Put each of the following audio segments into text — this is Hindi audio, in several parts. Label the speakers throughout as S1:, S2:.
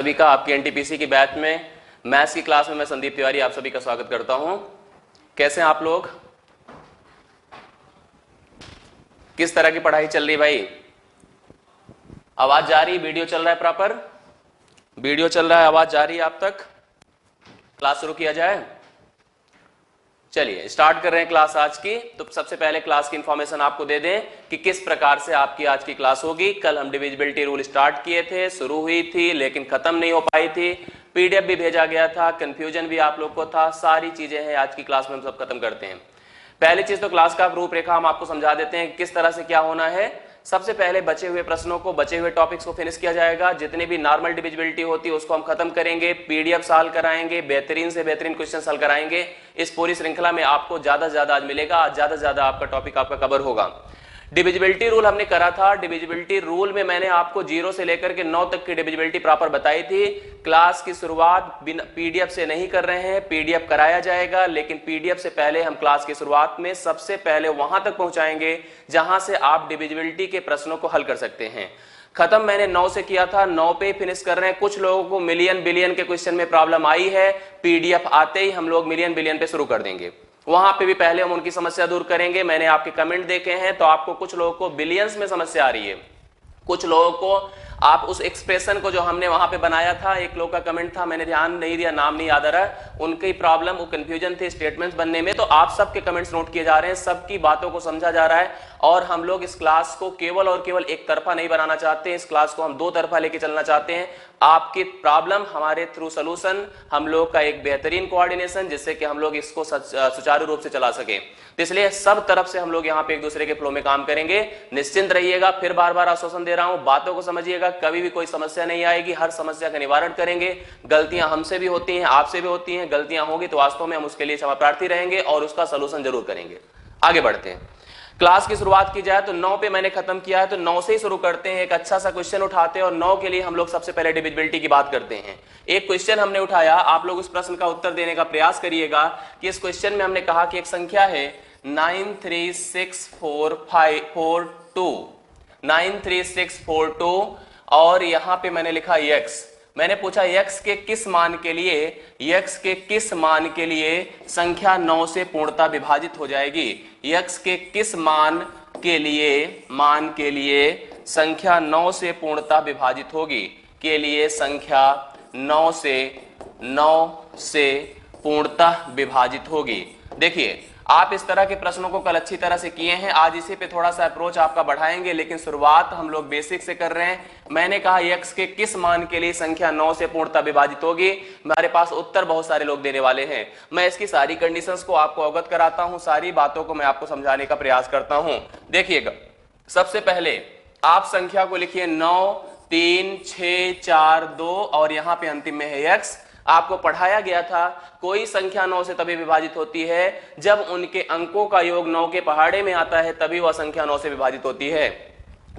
S1: सभी का आपकी एनटीपीसी की बैच में मैथ्स की क्लास में मैं संदीप तिवारी आप सभी का स्वागत करता हूं। कैसे हैं आप लोग? किस तरह की पढ़ाई चल रही भाई? आवाज जा रही? वीडियो चल रहा है? प्रॉपर वीडियो चल रहा है, आवाज जा रही है आप तक? क्लास शुरू किया जाए। चलिए स्टार्ट कर रहे हैं क्लास आज की। तो सबसे पहले क्लास की इंफॉर्मेशन आपको दे दें कि किस प्रकार से आपकी आज की क्लास होगी। कल हम डिविजिबिलिटी रूल स्टार्ट किए थे, शुरू हुई थी लेकिन खत्म नहीं हो पाई थी, पीडीएफ भी भेजा गया था, कंफ्यूजन भी आप लोग को था, सारी चीजें हैं आज की क्लास में हम सब खत्म करते हैं। पहली चीज तो क्लास का रूपरेखा हम आपको समझा देते हैं किस तरह से क्या होना है। सबसे पहले बचे हुए प्रश्नों को, बचे हुए टॉपिक्स को फिनिश किया जाएगा। जितनी भी नॉर्मल डिविजिबिलिटी होती है उसको हम खत्म करेंगे, पीडीएफ सॉल्व कराएंगे, बेहतरीन से बेहतरीन क्वेश्चन सॉल्व कराएंगे। इस पूरी श्रृंखला में आपको ज्यादा से ज्यादा आज मिलेगा, आज ज्यादा से ज्यादा आपका टॉपिक आपका कवर होगा। डिविजिबिलिटी रूल हमने करा था। डिविजिबिलिटी रूल में मैंने आपको 0 से लेकर के 9 तक की डिविजिबिलिटी प्रॉपर बताई थी। क्लास की शुरुआत बिना पीडीएफ से नहीं कर रहे हैं, पीडीएफ कराया जाएगा, लेकिन पीडीएफ से पहले हम क्लास की शुरुआत में सबसे पहले वहां तक पहुंचाएंगे जहां से आप डिविजिबिलिटी के प्रश्नों को हल कर सकते हैं। खत्म मैंने 9 से किया था, 9 पे फिनिश कर रहे हैं। कुछ लोगों को मिलियन बिलियन के क्वेश्चन में प्रॉब्लम आई है, पीडीएफ आते ही हम लोग मिलियन बिलियन पे शुरू कर देंगे। वहां पे भी पहले हम उनकी समस्या दूर करेंगे। मैंने आपके कमेंट देखे हैं तो आपको कुछ लोगों को बिलियंस में समस्या आ रही है, कुछ लोगों को आप उस एक्सप्रेशन को जो हमने वहां पे बनाया था, एक लोग का कमेंट था, मैंने ध्यान नहीं दिया, नाम नहीं याद आ रहा, उनकी प्रॉब्लम वो कंफ्यूजन थी स्टेटमेंट्स बनने में। तो आप सबके कमेंट्स नोट किए जा रहे हैं, सबकी बातों को समझा जा रहा है और हम लोग इस क्लास को केवल और केवल एक तरफा नहीं बनाना चाहते हैं, इस क्लास को हम दो तरफा लेके चलना चाहते हैं। आपकी प्रॉब्लम हमारे थ्रू सोल्यूशन, हम लोग का एक बेहतरीन कोऑर्डिनेशन, जिससे कि हम लोग इसको सुचारू रूप से चला सके। तो इसलिए सब तरफ से हम लोग यहाँ पे एक दूसरे के फ्लो में काम करेंगे। निश्चिंत रहिएगा, फिर बार बार आश्वासन दे रहा हूं, बातों को समझिएगा, कभी भी कोई समस्या नहीं आएगी, हर समस्या का निवारण करेंगे। गलतियां हमसे भी होती हैं, आपसे भी होती हैं, गलतियां होंगी तो वास्तव में हम उसके लिए क्षमा प्रार्थी रहेंगे और उसका सोल्यूशन जरूर करेंगे। आगे बढ़ते हैं। क्लास की शुरुआत की जाए तो 9 पे मैंने खत्म किया है, तो 9 से ही शुरू करते हैं। एक अच्छा सा क्वेश्चन उठाते हैं और 9 के लिए हम लोग सबसे पहले डिविजिबिलिटी की बात करते हैं। एक क्वेश्चन हमने उठाया, आप लोग उस प्रश्न का उत्तर देने का प्रयास करिएगा कि इस क्वेश्चन में हमने कहा कि एक संख्या है 93642 और यहां पे मैंने लिखा x। मैंने पूछा x के किस मान के लिए संख्या 9 से पूर्णतः विभाजित हो जाएगी। x के किस मान के लिए संख्या 9 से पूर्णतः विभाजित होगी, के लिए संख्या 9 से पूर्णतः विभाजित होगी। देखिए आप इस तरह के प्रश्नों को कल अच्छी तरह से किए हैं, आज इसी पे थोड़ा सा अप्रोच आपका बढ़ाएंगे, लेकिन शुरुआत हम लोग बेसिक से कर रहे हैं। मैंने कहा x के किस मान के लिए संख्या 9 से पूर्णतः विभाजित होगी। हमारे पास उत्तर बहुत सारे लोग देने वाले हैं, मैं इसकी सारी कंडीशंस को आपको अवगत कराता हूं, सारी बातों को मैं आपको समझाने का प्रयास करता हूं। देखिएगा, सबसे पहले आप संख्या को लिखिए 9 3 6 4 2 और यहां पे अंतिम में है x। आपको पढ़ाया गया था कोई संख्या 9 से तभी विभाजित होती है जब उनके अंकों का योग 9 के पहाड़े में आता है, तभी वह संख्या 9 से विभाजित होती है।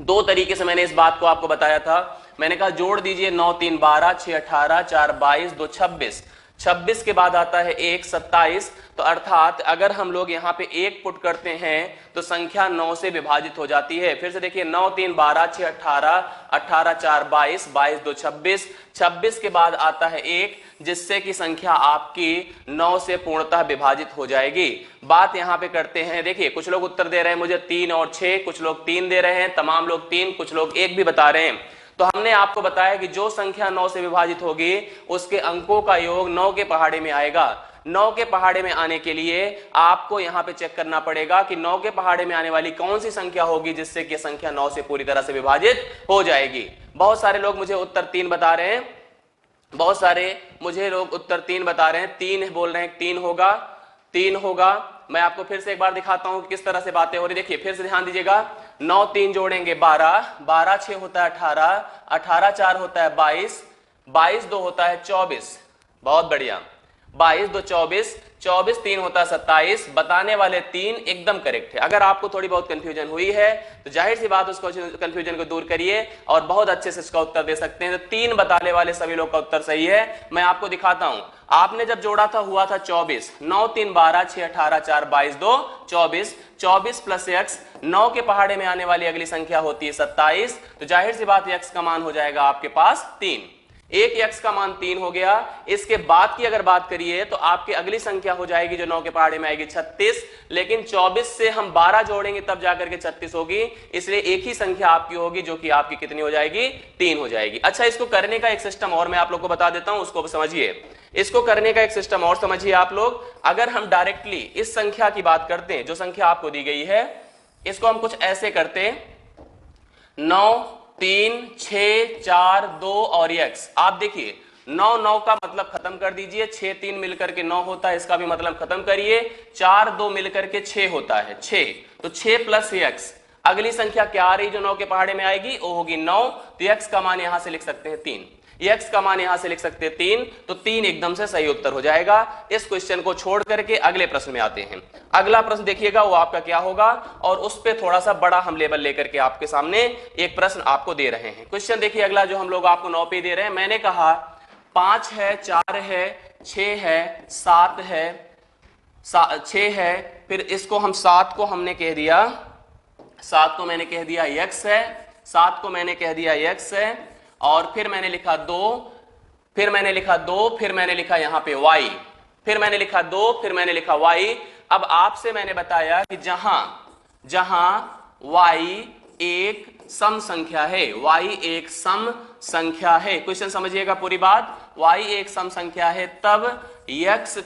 S1: दो तरीके से मैंने इस बात को आपको बताया था। मैंने कहा जोड़ दीजिए 9 3 12 6 18 4 22 2 26, 26 के बाद आता है 1 27। तो अर्थात अगर हम लोग यहाँ पे 1 पुट करते हैं तो संख्या 9 से विभाजित हो जाती है। फिर से देखिए 9 3 12 6 18 18 4 22 22 2 26, 26 के बाद आता है 1, जिससे कि संख्या आपकी 9 से पूर्णतः विभाजित हो जाएगी। बात यहाँ पे करते हैं, देखिए कुछ लोग उत्तर दे रहे हैं मुझे 3 और 6, कुछ लोग 3 दे रहे हैं, तमाम लोग 3, कुछ लोग 1 भी बता रहे हैं। तो हमने आपको बताया कि जो संख्या 9 से विभाजित होगी उसके अंकों का योग 9 के पहाड़े में आएगा। 9 के पहाड़े में आने के लिए आपको यहां पे चेक करना पड़ेगा कि 9 के पहाड़े में आने वाली कौन सी संख्या होगी जिससे कि संख्या 9 से पूरी तरह से विभाजित हो जाएगी। बहुत सारे लोग मुझे उत्तर 3 बता रहे हैं, बहुत सारे मुझे लोग उत्तर 3 बता रहे हैं, 3 बोल रहे हैं 3 होगा। मैं आपको फिर से एक बार दिखाता हूं कि किस तरह से बातें हो रही। देखिए फिर से ध्यान दीजिएगा, 9 3 जोड़ेंगे 12, 12 6 होता है 18, 18 4 होता है 22, 22 2 होता है 24। बहुत बढ़िया, 22 2 24, 24 3 होता है 27। बताने वाले 3 एकदम करेक्ट है। अगर आपको थोड़ी बहुत कंफ्यूजन हुई है तो जाहिर सी बात उसको कंफ्यूजन को दूर करिए और बहुत अच्छे से इसका उत्तर दे सकते हैं। तो 3 बताने वाले सभी लोग का उत्तर सही है। मैं आपको दिखाता हूं, आपने जब जोड़ा था हुआ था 24, 9 3 12 6 18 4 22 2 24, 24 प्लस x, 9 के पहाड़े में आने वाली अगली संख्या होती है 27। तो जाहिर सी बात x का मान हो जाएगा आपके पास 3। एक x का मान 3 हो गया। इसके बाद की अगर बात करिए तो आपकी अगली संख्या हो जाएगी जो 9 के पहाड़े में आएगी 36, लेकिन 24 से हम 12 जोड़ेंगे तब जाकर के 36 होगी, इसलिए एक ही संख्या आपकी होगी जो कि आपकी कितनी हो जाएगी, 3 हो जाएगी। अच्छा, इसको करने का एक सिस्टम और मैं आप लोग को बता देता हूं, उसको समझिए। इसको करने का एक सिस्टम और समझिए आप लोग। अगर हम डायरेक्टली इस संख्या की बात करते हैं, जो संख्या आपको दी गई है, इसको हम कुछ ऐसे करते हैं 9 3 6 4 2 और x। आप देखिए 9 9 का मतलब खत्म कर दीजिए, 6 3 मिलकर के 9 होता है, इसका भी मतलब खत्म करिए, 4 2 मिलकर के 6 होता है 6, तो 6 प्लस x। अगली संख्या क्या आ रही जो 9 के पहाड़े में आएगी, वो होगी 9, तो x का मान यहां से लिख सकते हैं 3, x का मान यहां से लिख सकते हैं 3, तो 3 एकदम से सही उत्तर हो जाएगा। इस क्वेश्चन को छोड़ करके अगले प्रश्न में आते हैं। अगला प्रश्न देखिएगा वो आपका क्या होगा, और उस पे थोड़ा सा बड़ा हम लेवल लेकर के आपके सामने एक प्रश्न आपको दे रहे हैं। क्वेश्चन देखिए अगला जो हम लोग आपको 9 पे दे रहे हैं। मैंने कहा 5 है, 4 है, 6 है, 7 है, 6 है, फिर इसको हम 7 को हमने कह दिया, 7 को मैंने कह दिया x है, 7 को मैंने कह दिया x है, और फिर मैंने लिखा 2, फिर मैंने लिखा 2, फिर मैंने लिखा यहां पे y, फिर मैंने लिखा 2, फिर मैंने लिखा y। अब आपसे मैंने बताया कि जहां y एक सम संख्या है, y एक सम संख्या है, क्वेश्चन समझिएगा पूरी बात, y एक सम संख्या है, तब x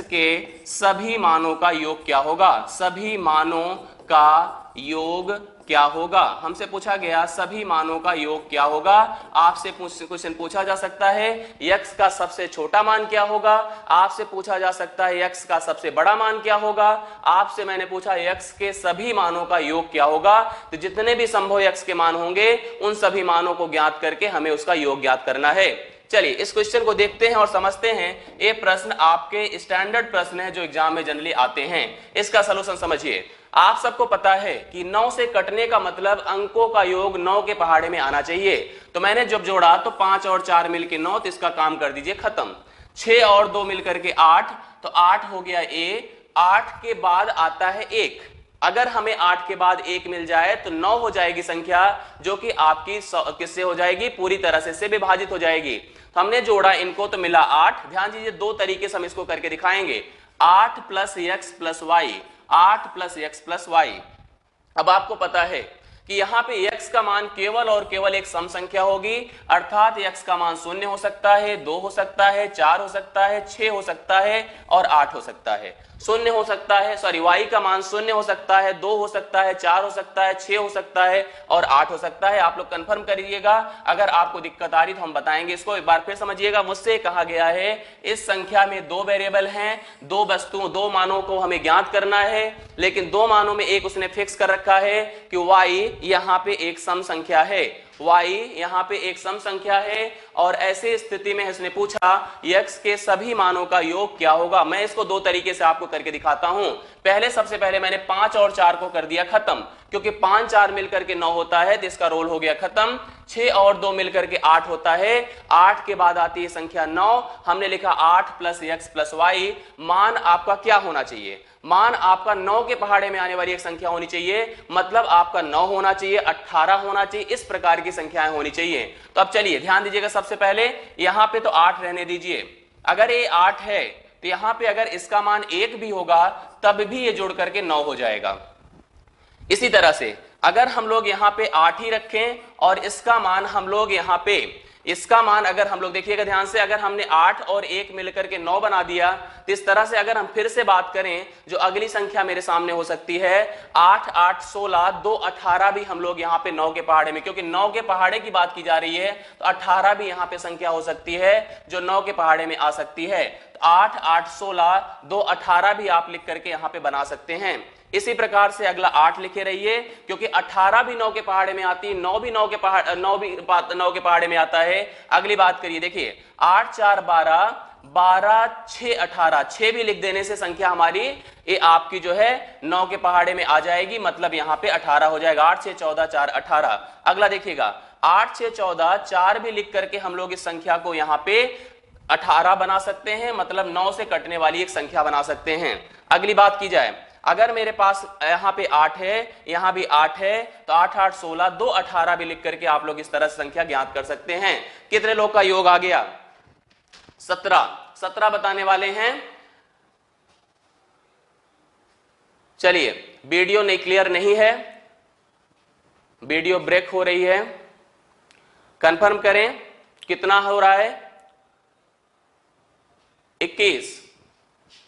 S1: के सभी मानों का योग क्या होगा, सभी मानों का योग क्या होगा। हमसे पूछा गया सभी मानों का योग क्या होगा। आपसे क्वेश्चन पूछा जा सकता है x का सबसे छोटा मान क्या होगा, आपसे पूछा जा सकता है x का सबसे बड़ा मान क्या होगा, आपसे मैंने पूछा x के सभी मानों का योग क्या होगा। तो जितने भी संभव x के मान होंगे उन सभी मानों को ज्ञात करके हमें उसका योग ज्ञात करना है। चलिए इस क्वेश्चन को देखते हैं और समझते हैं। ये प्रश्न आपके स्टैंडर्ड प्रश्न है जो एग्जाम में जनरली आते हैं। इसका सलूशन समझिए। आप सबको पता है कि 9 से कटने का मतलब अंकों का योग 9 के पहाड़े में आना चाहिए। तो मैंने जब जोड़ा तो 5 और 4 मिलके 9, तो इसका काम कर दीजिए खत्म। 6 और 2 मिलकर के 8, तो 8 हो गया a। 8 के बाद आता है 1। अगर हमें 8 के बाद 1 मिल जाए तो 9 हो जाएगी संख्या, जो कि आपकी किससे हो जाएगी, पूरी तरह से विभाजित हो जाएगी। तो हमने जोड़ा इनको तो मिला 8। ध्यान दीजिए दो तरीके से हम इसको करके दिखाएंगे। 8 plus x plus y, 8 plus x plus y. अब आपको पता है कि यहां पे x का मान केवल और केवल एक सम संख्या होगी, अर्थात x का मान 0 हो सकता है, 2 हो सकता है, 4 हो सकता है, 6 हो सकता है और 8 हो सकता है। 0 हो सकता है, सॉरी y का मान 0 हो सकता है, 2 हो सकता है, 4 हो सकता है, 6 हो सकता है और 8 हो सकता है। आप लोग कंफर्म करिएगा, अगर आपको दिक्कत आ रही तो हम बताएंगे इसको। एक बार फिर समझिएगा, मुझसे कहा गया है इस संख्या में 2 वेरिएबल हैं, 2 वस्तुओं 2 मानों को हमें ज्ञात करना है, लेकिन 2 मानों में एक उसने फिक्स कर रखा है कि y यहां पे एक सम संख्या है, y यहां पे एक सम संख्या है, और ऐसी स्थिति में इसने पूछा x के सभी मानों का योग क्या होगा। मैं इसको 2 तरीके से आपको करके दिखाता हूं। सबसे पहले मैंने 5 और 4 को कर दिया खत्म, क्योंकि 5 4 मिलकर के 9 होता है, तो इसका रोल हो गया खत्म। 6 और 2 मिलकर के 8 होता है, 8 के बाद आती है संख्या 9। हमने लिखा 8 प्लस x प्लस वाई। मान आपका क्या होना चाहिए, मान आपका 9 के पहाड़े में आने वाली एक संख्या होनी चाहिए, मतलब आपका 9 होना चाहिए, 18 होना चाहिए, इस प्रकार की संख्याएं होनी चाहिए। तो अब चलिए ध्यान दीजिएगा, सबसे पहले यहां पे तो 8 रहने दीजिए। अगर ये 8 है तो यहां पे अगर इसका मान 1 भी होगा तब भी ये जोड़ करके 9 हो जाएगा। इसी तरह से अगर हम लोग यहां पे 8 ही रखें और इसका मान हम लोग यहां पे, इसका मान अगर हम लोग देखिएगा ध्यान से, अगर हमने 8 और 1 मिलकर के 9 बना दिया, तो इस तरह से अगर हम फिर से बात करें, जो अगली संख्या मेरे सामने हो सकती है 8 8 16, 2 18 भी हम लोग यहाँ पे 9 के पहाड़े में, क्योंकि 9 के पहाड़े की बात की जा रही है, तो 18 भी यहाँ पे संख्या हो सकती है जो 9 के पहाड़े में आ सकती है। तो 8 8 16, 2 18 भी आप लिख करके यहाँ पे बना सकते हैं। इसी प्रकार से अगला 8 लिखे रहिए, क्योंकि 18 भी 9 के पहाड़े में आती है, 9 भी 9 के पहाड़े में आता है। अगली बात करिए, देखिए 8 4 12, 12 6 18, 6 भी लिख देने से संख्या हमारी ये आपकी जो है 9 के पहाड़े में आ जाएगी, मतलब यहां पे 18 हो जाएगा। 8 6 14 4 18। अगला देखिएगा 8 6 14, 4 भी लिख करके हम लोग इस संख्या को यहां पे 18 बना सकते हैं, मतलब 9 से कटने वाली एक संख्या बना सकते हैं। अगली बात की जाए, अगर मेरे पास यहां पे 8 है, यहां भी 8 है, तो 8 8 16, 2 18 भी लिख करके आप लोग इस तरह से संख्या ज्ञात कर सकते हैं। कितने लोग का योग आ गया? 17 बताने वाले हैं। चलिए, वीडियो नहीं क्लियर नहीं है, वीडियो ब्रेक हो रही है, कंफर्म करें कितना हो रहा है? 21।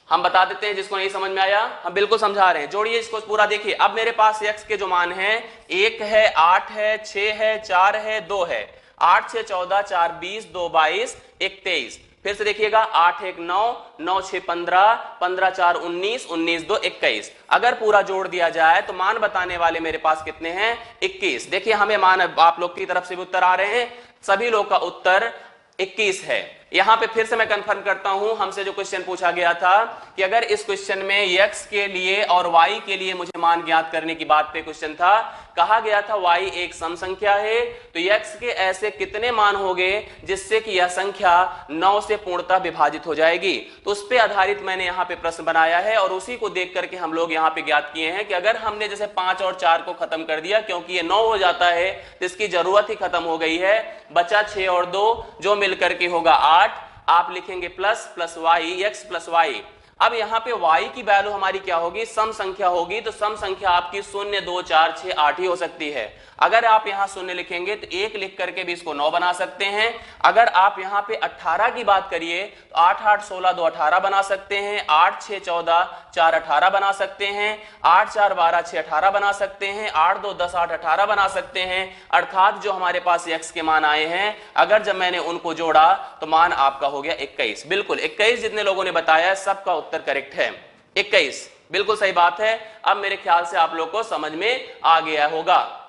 S1: हम बता देते हैं जिसको नहीं समझ में आया, हम बिल्कुल समझा रहे हैं। जोड़िए इसको पूरा, देखिए अब मेरे पास x के जो मान हैं 1 है, 8 है, 6 है, 4 है, 2 है। 8 6 14, 4 20, 2 22, 1 23। फिर से देखिएगा 8 1 9, 9 6 15, 15 4 19, 19 2 21। अगर पूरा जोड़ दिया जाए तो मान बताने वाले मेरे पास कितने हैं? 21। देखिए हमें मान आप लोग की तरफ से भी उत्तर आ रहे हैं, सभी लोग का उत्तर 21 है। यहां पे फिर से मैं कंफर्म करता हूं, हमसे जो क्वेश्चन पूछा गया था कि अगर इस क्वेश्चन में x के लिए और y के लिए मुझे मान ज्ञात करने की बात पे क्वेश्चन था, कहा गया था y एक सम संख्या है, तो x के ऐसे कितने मान होंगे जिससे कि यह संख्या 9 से पूर्णतः विभाजित हो जाएगी। तो उस पे आधारित मैंने यहाँ पे प्रश्न बनाया है और उसी को देख करके हम लोग यहाँ पे ज्ञात किए हैं कि अगर हमने जैसे 5 और 4 को खत्म कर दिया, क्योंकि ये 9 हो जाता है तो इसकी जरूरत ही खत्म हो गई है, बचा 6 और 2 जो मिलकर के होगा 8। आप लिखेंगे plus plus y, x plus y. अब यहां पे y की वैल्यू हमारी क्या होगी? सम संख्या होगी, तो सम संख्या आपकी 0 2 4 6 8 ही हो सकती है। अगर आप यहां 0 लिखेंगे तो 1 लिख करके भी इसको 9 बना सकते हैं। अगर आप यहां पे 18 की बात करिए तो 8 8 16, 2 18 बना सकते हैं, 8 6 14, 4 18 बना सकते हैं, 8 4 12, 6 18 बना सकते हैं, 8 2 10, 8 18 बना सकते हैं। अर्थात जो हमारे पास x के मान आए हैं, अगर जब मैंने उनको जोड़ा तो मान आपका हो गया 21। बिल्कुल 21 जितने लोगों ने बताया सबका उत्तर करेक्ट है, 21 बिल्कुल सही बात है। अब मेरे ख्याल से आप लोग को समझ में आ गया होगा,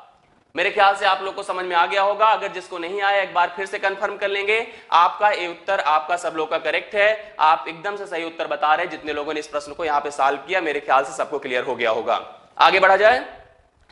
S1: मेरे ख्याल से आप लोग को समझ में आ गया होगा। अगर जिसको नहीं आया एक बार फिर से कंफर्म कर लेंगे। आपका ये उत्तर आपका सब लोग का करेक्ट है, आप एकदम से सही उत्तर बता रहे हैं। जितने लोगों ने इस प्रश्न को यहाँ पे सॉल्व किया, मेरे ख्याल से सबको क्लियर हो गया होगा। आगे बढ़ा जाए,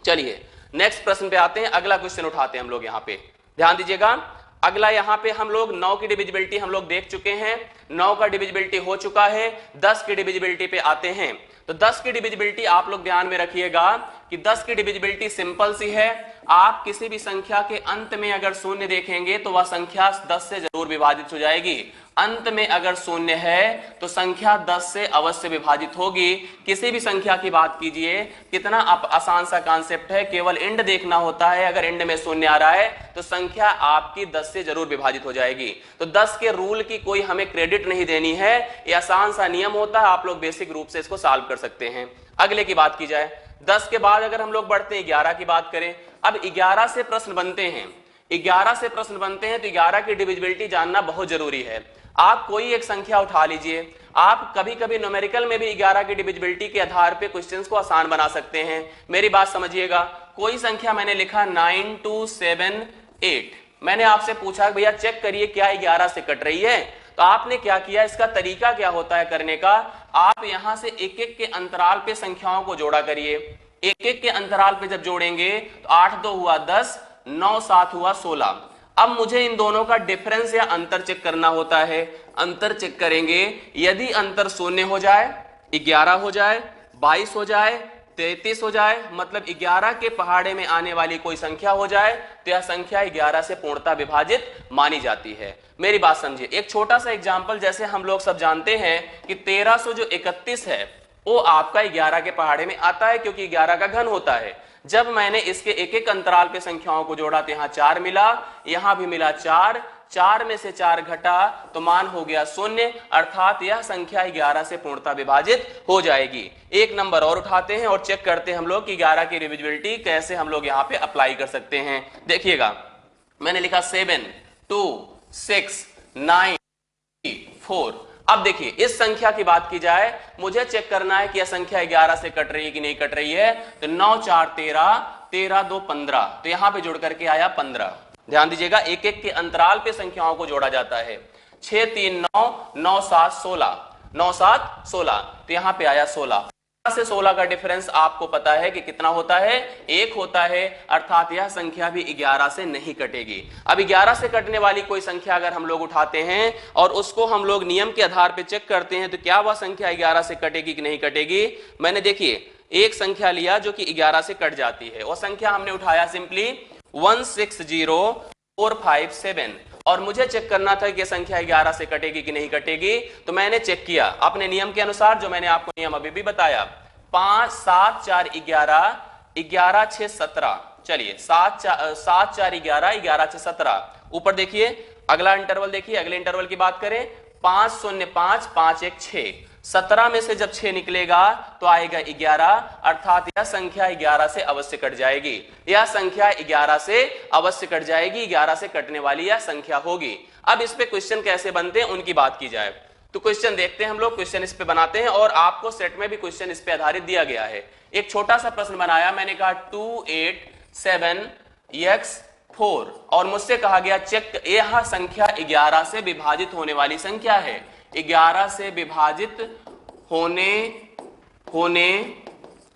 S1: चलिए नेक्स्ट प्रश्न पे आते हैं। अगला क्वेश्चन उठाते हैं हम लोग, यहाँ पे ध्यान दीजिएगा। अगला यहाँ पे हम लोग 9 की डिविजिबिलिटी हम लोग देख चुके हैं, 9 का डिविजिबिलिटी हो चुका है। 10 की डिविजिबिलिटी पे आते हैं। तो 10 की डिविजिबिलिटी आप लोग ध्यान में रखिएगा कि 10 की डिविजिबिलिटी सिंपल सी है। आप किसी भी संख्या के अंत में अगर शून्य देखेंगे तो वह संख्या 10 से जरूर विभाजित हो जाएगी। अंत में अगर शून्य है तो संख्या 10 से अवश्य विभाजित होगी। किसी भी संख्या की बात कीजिए, कितना आसान सा कॉन्सेप्ट है, केवल इंड देखना होता है। अगर इंड में शून्य आ रहा है तो संख्या आपकी 10 से जरूर विभाजित हो जाएगी। तो 10 के रूल की कोई हमें क्रेडिट नहीं देनी है, ये आसान सा नियम होता है। आप लोग बेसिक रूप से इसको सॉल्व कर सकते हैं। अगले की बात की जाए, 10 के बाद अगर हम लोग बढ़ते हैं 11 की बात करें। अब 11 से प्रश्न बनते हैं, 11 से प्रश्न बनते हैं तो 11 की डिविजिबिलिटी जानना बहुत जरूरी है। आप कोई एक संख्या उठा लीजिए, आप कभी कभी न्यूमेरिकल में भी 11 की डिविजिबिलिटी के आधार पे क्वेश्चंस को आसान बना सकते हैं। मेरी बात समझिएगा, कोई संख्या मैंने लिखा 9278, मैंने आपसे पूछा भैया चेक करिए क्या 11 से कट रही है, तो आपने क्या किया, इसका तरीका क्या होता है करने का, आप यहां से एक एक के अंतराल पे संख्याओं को जोड़ा करिए। एक एक के अंतराल पे जब जोड़ेंगे तो 8 2 हुआ 10, 9 7 हुआ 16। अब मुझे इन दोनों का डिफरेंस या अंतर चेक करना होता है। अंतर चेक करेंगे, यदि अंतर शून्य हो जाए, 11 हो जाए, 22 हो जाए, 33 हो जाए, मतलब 11 के पहाड़े में आने वाली कोई संख्या हो जाए तो यह संख्या 11 से पूर्णतः विभाजित मानी जाती है। मेरी बात समझिए, एक छोटा सा एग्जांपल, जैसे हम लोग सब जानते हैं कि 1331 है वो आपका 11 के पहाड़े में आता है, क्योंकि 11 का घन होता है। जब मैंने इसके एक एक अंतराल पे संख्याओं को जोड़ा तो यहां 4 मिला, यहां भी मिला 4, 4 में से 4 घटा तो मान हो गया 0, अर्थात यह संख्या 11 से पूर्णतः विभाजित हो जाएगी। एक नंबर और उठाते हैं और चेक करते हैं हम लोग कि 11 की डिविजिबिलिटी कैसे हम लोग यहाँ पे अप्लाई कर सकते हैं। देखिएगा, मैंने लिखा 7 2 6 9 4। अब देखिए, इस संख्या की बात की जाए, मुझे चेक करना है कि यह संख्या 11 से कट रही है कि नहीं कट रही है। तो 9 4 13, 13 2 15, तो यहां पे जुड़ करके आया 15। ध्यान दीजिएगा, एक एक के अंतराल पे संख्याओं को जोड़ा जाता है। 6 3 9, 9 7 16, 9 7 16, तो यहां पे आया 16। से 16 का डिफरेंस आपको पता है कि कितना होता है, 1 होता है, अर्थात यह संख्या भी 11 से नहीं कटेगी। अब 11 से कटने वाली कोई संख्या अगर हम लोग उठाते हैं और उसको हम लोग नियम के आधार पर चेक करते हैं तो क्या वह संख्या 11 से कटेगी कि नहीं कटेगी। मैंने देखिए एक संख्या लिया जो कि 11 से कट जाती है, वो संख्या हमने उठाया सिंपली 160457 और मुझे चेक करना था कि संख्या 11 से कटेगी कि नहीं कटेगी। तो मैंने चेक किया अपने नियम के अनुसार, जो मैंने आपको नियम अभी भी बताया, 5 7 4 11 11 6 17। चलिए 7 4 11 11 6 17। ऊपर देखिए अगला इंटरवल, देखिए अगले इंटरवल की बात करें 5 0 5 5 1 6। 17 में से जब 6 निकलेगा तो आएगा 11, अर्थात यह संख्या 11 से अवश्य कट जाएगी। यह संख्या 11 से अवश्य कट जाएगी, 11 से कटने वाली यह संख्या होगी। अब इस पे क्वेश्चन कैसे बनते हैं उनकी बात की जाए तो क्वेश्चन देखते हैं हम लोग, क्वेश्चन इस पे बनाते हैं और आपको सेट में भी क्वेश्चन इस पे आधारित दिया गया है। एक छोटा सा प्रश्न बनाया मैंने, कहा 287x4 और मुझसे कहा गया चेक, यह संख्या 11 से विभाजित होने वाली संख्या है, 11 से विभाजित होने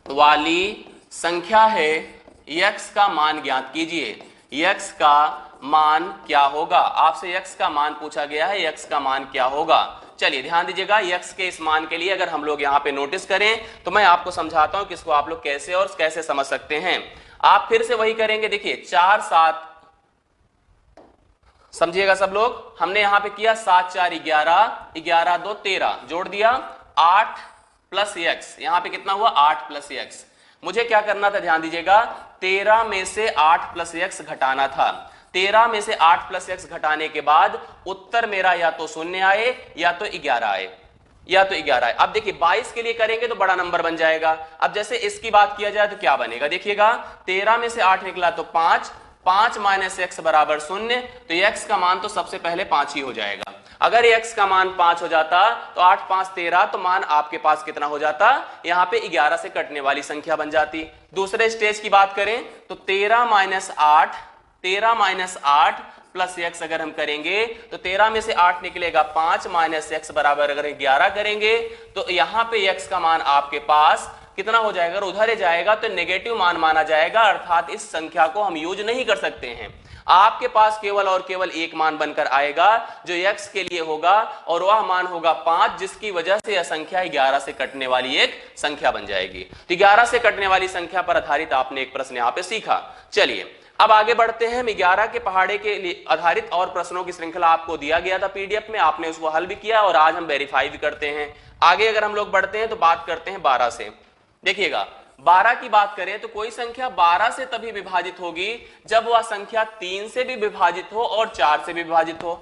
S1: वाली संख्या है, x का मान ज्ञात कीजिए। x का मान क्या होगा, आपसे x का मान पूछा गया है, x का मान क्या होगा। चलिए ध्यान दीजिएगा, x के इस मान के लिए अगर हम लोग यहां पे नोटिस करें तो मैं आपको समझाता हूं कि इसको आप लोग कैसे और कैसे समझ सकते हैं। आप फिर से वही करेंगे, देखिए 4 7, समझिएगा सब लोग, हमने यहां पे किया 7 4 11 11 2 13, जोड़ दिया 8 प्लस x, यहां पे कितना हुआ 8 प्लस x। मुझे क्या करना था, ध्यान दीजिएगा, 13 में से 8 प्लस x घटाना था। 13 में से 8 प्लस x घटाने के बाद उत्तर मेरा या तो 0 आए या तो 11 आए, या तो 11 आए। अब देखिए 22 के लिए करेंगे तो बड़ा नंबर बन जाएगा। अब जैसे इसकी बात किया जाए तो क्या बनेगा, देखिएगा 13 में से 8 निकला तो 5, 5 माइनस x बराबर 0, तो x का मान तो सबसे पहले 5 ही हो जाएगा। अगर x का मान 5 हो जाता तो 8 5 13, तो मान आपके पास कितना हो जाता, यहां पे 11 से कटने वाली संख्या बन जाती। दूसरे स्टेज की बात करें तो 13 माइनस 8 प्लस x अगर हम करेंगे तो 13 में से 8 निकलेगा 5 माइनस x बराबर अगर 11 करेंगे तो यहां पे x का मान आपके पास कितना हो जाएगा, उधर जाएगा तो नेगेटिव मान माना जाएगा, अर्थात इस संख्या को हम यूज नहीं कर सकते हैं। आपके पास केवल और केवल एक मान बनकर आएगा जो x के लिए होगा और वह मान होगा 5, जिसकी वजह से यह संख्या 11 से कटने वाली एक संख्या बन जाएगी। तो 11 से कटने वाली संख्या पर आधारित आपने एक प्रश्न यहां पे सीखा। चलिए अब आगे बढ़ते हैं। 11 के पहाड़े के लिए आधारित और प्रश्नों की श्रृंखला आपको दिया गया था पीडीएफ में, आपने उसको हल भी किया और आज हम वेरीफाई भी करते हैं। आगे अगर हम लोग बढ़ते हैं तो बात करते हैं 12 से। देखिएगा 12 की बात करें तो कोई संख्या 12 से तभी विभाजित होगी जब वह संख्या 3 से भी विभाजित हो और 4 से भी विभाजित हो।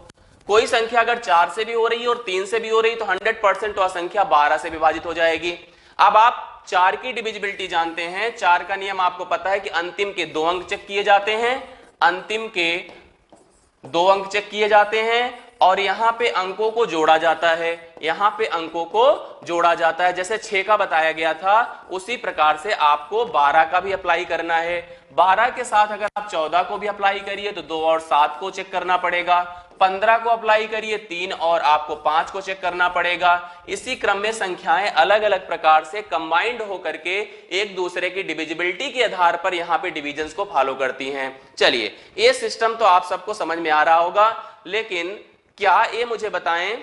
S1: कोई संख्या अगर 4 से भी हो रही है और 3 से भी हो रही है तो 100% वह संख्या 12 से विभाजित हो जाएगी। अब आप 4 की डिविजिबिलिटी जानते हैं, 4 का नियम आपको पता है कि अंतिम के 2 अंक चेक किए जाते हैं, अंतिम के 2 अंक चेक किए जाते हैं और यहां पे अंकों को जोड़ा जाता है, यहां पे अंकों को जोड़ा जाता है। जैसे 6 का बताया गया था उसी प्रकार से आपको 12 का भी अप्लाई करना है। 12 के साथ अगर आप 14 को भी अप्लाई करिए तो 2 और 7 को चेक करना पड़ेगा, 15 को अप्लाई करिए 3 और आपको 5 को चेक करना पड़ेगा। इसी क्रम में संख्याएं अलग अलग प्रकार से कंबाइंड होकर के एक दूसरे की डिविजिबिलिटी के आधार पर यहां पे डिविजन्स को फॉलो करती हैं। चलिए ये सिस्टम तो आप सबको समझ में आ रहा होगा, लेकिन क्या ये मुझे बताएं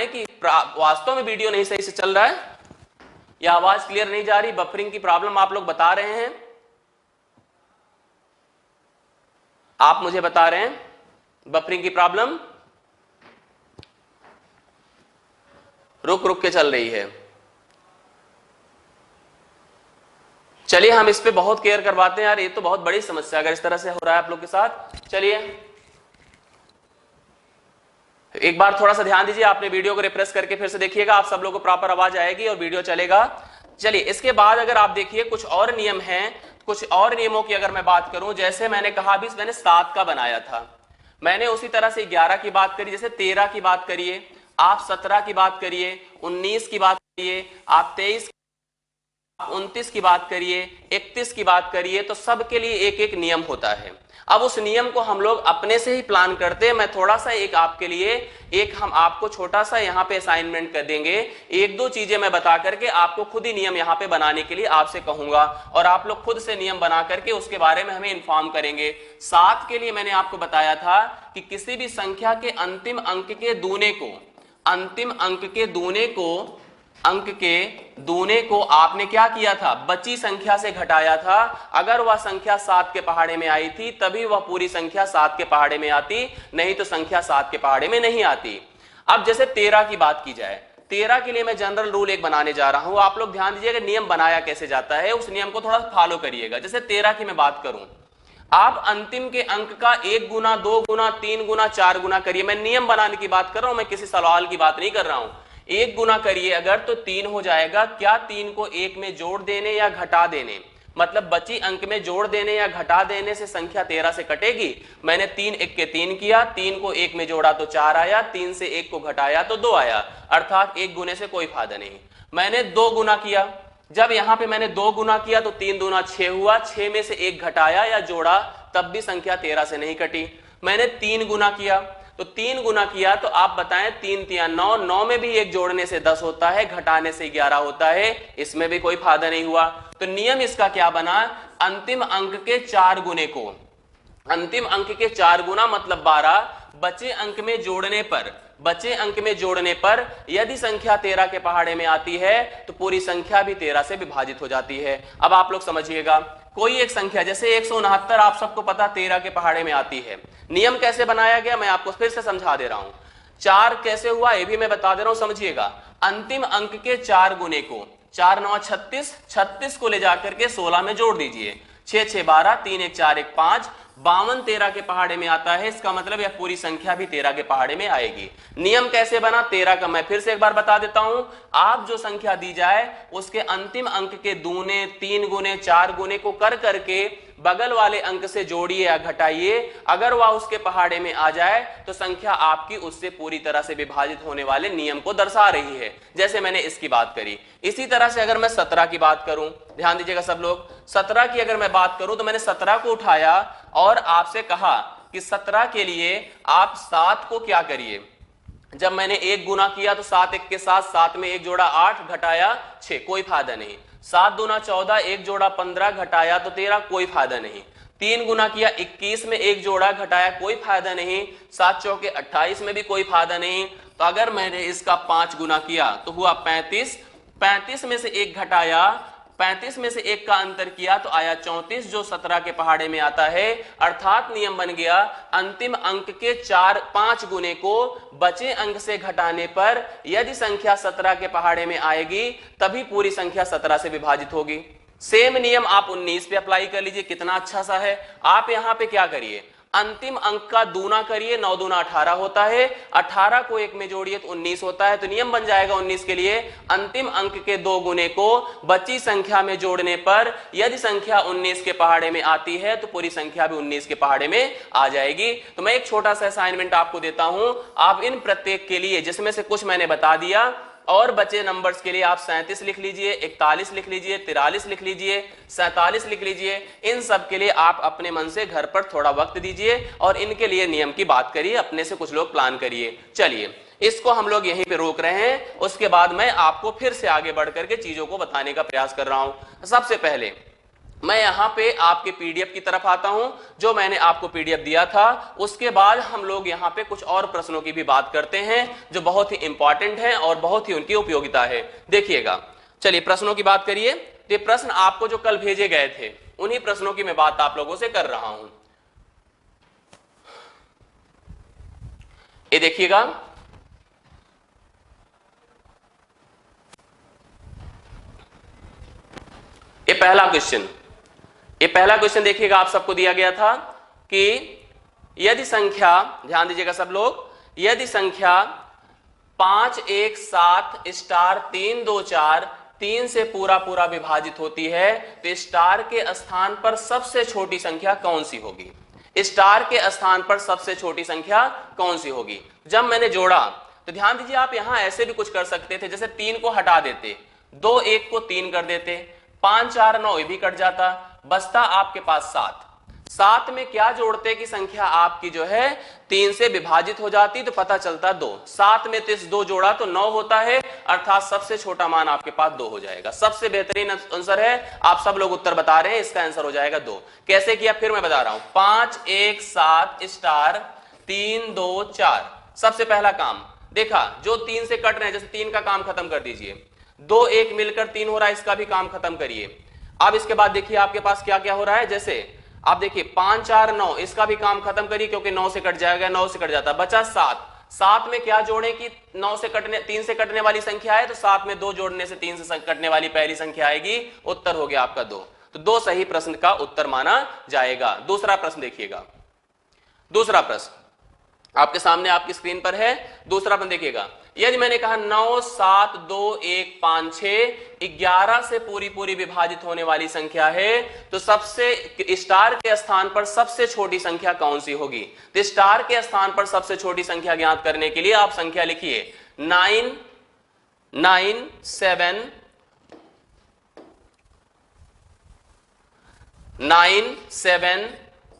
S1: कि वास्तव में वीडियो नहीं सही से चल रहा है या आवाज क्लियर नहीं जा रही, बफरिंग की प्रॉब्लम आप लोग बता रहे हैं, आप मुझे बता रहे हैं बफरिंग की प्रॉब्लम रुक के चल रही है। चलिए हम इस पे बहुत केयर करवाते हैं यार, ये तो बहुत बड़ी समस्या अगर इस तरह से हो रहा है आप लोग के साथ। चलिए एक बार थोड़ा सा ध्यान दीजिए, आपने वीडियो को रिफ्रेश करके फिर से देखिएगा, आप सब लोगों को प्रॉपर आवाज आएगी और वीडियो चलेगा। चलिए इसके बाद अगर आप देखिए कुछ और नियम हैं, कुछ और नियमों की अगर मैं बात करूं, जैसे मैंने कहा अभी मैंने 7 का बनाया था, मैंने उसी तरह से 11 की बात करी, जैसे 13 की बात करिए, आप 17 की बात करिए, 19 की बात करिए, आप 23, 29 की बात करिए, 31 की बात करिए, तो सबके लिए एक एक नियम होता है। अब उस नियम को हम लोग अपने से ही प्लान करते हैं। मैं थोड़ा सा एक आपके लिए हम आपको छोटा सा यहाँ पे असाइनमेंट कर देंगे, एक दो चीजें मैं बता करके आपको खुद ही नियम यहाँ पे बनाने के लिए आपसे कहूंगा और आप लोग खुद से नियम बना करके उसके बारे में हमें इन्फॉर्म करेंगे। 7 के लिए मैंने आपको बताया था कि किसी भी संख्या के अंतिम अंक के दूने को आपने क्या किया था, बची संख्या से घटाया था। अगर वह संख्या 7 के पहाड़े में आई थी तभी वह पूरी संख्या 7 के पहाड़े में आती, नहीं तो संख्या 7 के पहाड़े में नहीं आती। अब जैसे 13 की बात की जाए, 13 के लिए मैं जनरल रूल एक बनाने जा रहा हूं, आप लोग ध्यान दीजिएगा नियम बनाया कैसे जाता है, उस नियम को थोड़ा फॉलो करिएगा। जैसे 13 की मैं बात करूं, आप अंतिम के अंक का 1 गुना, 2 गुना, 3 गुना, 4 गुना करिए। मैं नियम बनाने की बात कर रहा हूं, मैं किसी सवाल की बात नहीं कर रहा हूं। 1 गुना करिए अगर तो 3 हो जाएगा। क्या 3 को 1 में जोड़ देने या घटा देने, मतलब बची अंक में जोड़ देने या घटा देने से संख्या 13 से कटेगी। मैंने 3 1 के 3 किया, 3 को 1 में जोड़ा तो 4 आया, 3 से 1 को घटाया तो 2 आया, अर्थात 1 गुने से कोई फायदा नहीं। मैंने 2 गुना किया, जब यहां पे मैंने 2 गुना किया तो 3 दूना 6 हुआ, 6 में से 1 घटाया या जोड़ा तब भी संख्या 13 से नहीं कटी। मैंने 3 गुना किया, तो 3 गुना किया तो आप बताएं 3 तिया 9, 9 में भी 1 जोड़ने से 10 होता है, घटाने से 11 होता है, इसमें भी कोई फायदा नहीं हुआ। तो नियम इसका क्या बना, अंतिम अंक के 4 गुने को, अंतिम अंक के 4 गुना मतलब 12, बचे अंक में जोड़ने पर यदि संख्या 13 के पहाड़े में आती है तो पूरी संख्या भी 13 से विभाजित हो जाती है। अब आप लोग समझिएगा, कोई एक संख्या जैसे 169 आप सबको पता 13 के पहाड़े में आती है। नियम कैसे बनाया गया मैं आपको फिर से समझा दे रहा हूं। 4 कैसे हुआ ये भी मैं बता दे रहा हूं, समझिएगा। अंतिम अंक के 4 गुने को, 4 9 36, 36 को ले जाकर के 16 में जोड़ दीजिए, 6 6 12, 3 1 4 1 5, 52 13 के पहाड़े में आता है। इसका मतलब यह पूरी संख्या भी 13 के पहाड़े में आएगी। नियम कैसे बना 13 का मैं फिर से एक बार बता देता हूं। आप जो संख्या दी जाए उसके अंतिम अंक के दूने, 3 गुने, 4 गुने को कर करके बगल वाले अंक से जोड़िए या घटाइए। अगर वह उसके पहाड़े में आ जाए तो संख्या आपकी उससे पूरी तरह से विभाजित होने वाले नियम को दर्शा रही है, जैसे मैंने इसकी बात करी। इसी तरह से अगर मैं 17 की बात करूं, ध्यान दीजिएगा सब लोग, 17 की अगर मैं बात करूं तो मैंने 17 को उठाया और आपसे कहा कि 17 के लिए आप 7 को क्या करिए। जब मैंने 1 गुना किया तो 7 1 के साथ 7 में 1 जोड़ा 8, घटाया 6, कोई फायदा नहीं। 7 दूना 14, 1 जोड़ा 15, घटाया तो 13, कोई फायदा नहीं। 3 गुना किया 21 में 1 जोड़ा, घटाया, कोई फायदा नहीं। 7 चौके 28 में भी कोई फायदा नहीं। तो अगर मैंने इसका 5 गुना किया तो हुआ 35, 35 में से 1 घटाया, 35 में से 1 का अंतर किया तो आया 34, जो 17 के पहाड़े में आता है। अर्थात नियम बन गया, अंतिम अंक के 5 गुने को बचे अंक से घटाने पर यदि संख्या 17 के पहाड़े में आएगी तभी पूरी संख्या 17 से विभाजित होगी। सेम नियम आप 19 पे अप्लाई कर लीजिए, कितना अच्छा सा है। आप यहां पे क्या करिए, अंतिम अंक का दूना करिए, 9 दूना 18 होता है, 18 को 1 में जोड़िए तो 19 होता है। तो नियम बन जाएगा 19 के लिए, अंतिम अंक के 2 गुने को बची संख्या में जोड़ने पर यदि संख्या 19 के पहाड़े में आती है तो पूरी संख्या भी 19 के पहाड़े में आ जाएगी। तो मैं एक छोटा सा असाइनमेंट आपको देता हूं, आप इन प्रत्येक के लिए जिसमें से कुछ मैंने बता दिया और बचे नंबर्स के लिए आप 37 लिख लीजिए, 41 लिख लीजिए, 43 लिख लीजिए, 47 लिख लीजिए। इन सब के लिए आप अपने मन से घर पर थोड़ा वक्त दीजिए और इनके लिए नियम की बात करिए, अपने से कुछ लोग प्लान करिए। चलिए इसको हम लोग यहीं पे रोक रहे हैं, उसके बाद मैं आपको फिर से आगे बढ़ करके चीजों को बताने का प्रयास कर रहा हूं। सबसे पहले मैं यहां पे आपके पीडीएफ की तरफ आता हूं, जो मैंने आपको पीडीएफ दिया था। उसके बाद हम लोग यहां पे कुछ और प्रश्नों की भी बात करते हैं जो बहुत ही इंपॉर्टेंट हैं और बहुत ही उनकी उपयोगिता है। देखिएगा, चलिए प्रश्नों की बात करिए। ये प्रश्न आपको जो कल भेजे गए थे उन्हीं प्रश्नों की मैं बात आप लोगों से कर रहा हूं। ये देखिएगा, ये पहला क्वेश्चन देखिएगा, आप सबको दिया गया था कि यदि संख्या, ध्यान दीजिएगा सब लोग, यदि संख्या 5 1 7 स्टार 3 2 4 3 से पूरा विभाजित होती है तो स्टार के स्थान पर सबसे छोटी संख्या कौन सी होगी। स्टार के स्थान पर सबसे छोटी संख्या कौन सी होगी। जब मैंने जोड़ा तो ध्यान दीजिए, आप यहां ऐसे भी कुछ कर सकते थे, जैसे 3 को हटा देते, 2 1 को 3 कर देते, 5 4 9 भी कट जाता, बचता आपके पास 7। सात में क्या जोड़ते कि संख्या आपकी जो है 3 से विभाजित हो जाती, तो पता चलता 2। 7 में 2 जोड़ा तो 9 होता है, अर्थात सबसे छोटा मान आपके पास 2 हो जाएगा। सबसे बेहतरीन आंसर है, आप सब लोग उत्तर बता रहे हैं, इसका आंसर हो जाएगा 2। कैसे किया फिर मैं बता रहा हूं। 5 1 7 स्टार 3 2 4। सबसे पहला काम देखा, जो 3 से कट रहे हैं, जैसे 3 का काम खत्म कर दीजिए, 2 1 मिलकर 3 हो रहा है, इसका भी काम खत्म करिए। अब इसके बाद देखिए आपके पास क्या क्या हो रहा है, जैसे आप देखिए 5 4 9, इसका भी काम खत्म करिए क्योंकि 9 से कट जाएगा, 9 से कट जाता, बचा 7। 7 में क्या जोड़े कि 9 से कटने 3 से कटने वाली संख्या है, तो 7 में 2 जोड़ने से 3 से कटने वाली पहली संख्या आएगी, उत्तर हो गया आपका 2। तो 2 सही प्रश्न का उत्तर माना जाएगा। दूसरा प्रश्न देखिएगा, दूसरा प्रश्न आपके सामने आपकी स्क्रीन पर है। दूसरा प्रश्न देखिएगा, यदि मैंने कहा 9 7 2 1 5 6 11 से पूरी पूरी विभाजित होने वाली संख्या है, तो सबसे स्टार के स्थान पर सबसे छोटी संख्या कौन सी होगी। तो स्टार के स्थान पर सबसे छोटी संख्या ज्ञात करने के लिए आप संख्या लिखिए 9 9 7 9 7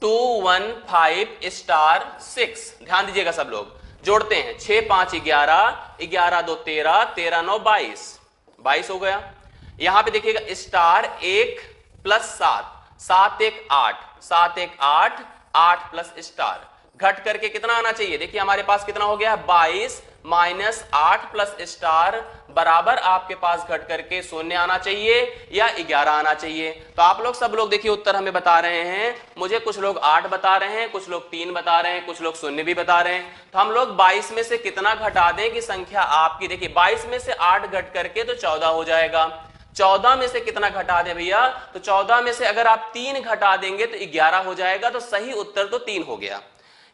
S1: 2 1 5 स्टार 6। ध्यान दीजिएगा सब लोग, जोड़ते हैं 6 5 11 11 2 13 13 9 22 22 हो गया। यहां पे देखिएगा स्टार 1 प्लस 7 7 1 8 7 1 8 8 प्लस स्टार घट करके कितना आना चाहिए। देखिए हमारे पास कितना हो गया 22 माइनस 8 प्लस स्टार बराबर आपके पास घट करके 0 आना चाहिए या 11 आना चाहिए। तो आप लोग सब लोग देखिए उत्तर हमें बता रहे हैं, मुझे कुछ लोग 8 बता रहे हैं, कुछ लोग 3 बता रहे हैं, कुछ लोग 0 भी बता रहे हैं। तो हम लोग 22 में से कितना घटा दें कि संख्या आपकी, देखिए 22 में से 8 घट करके तो 14 हो जाएगा। 14 में से कितना घटा दे भैया, तो 14 में से अगर आप 3 घटा देंगे तो 11 हो जाएगा। तो सही उत्तर तो 3 हो गया।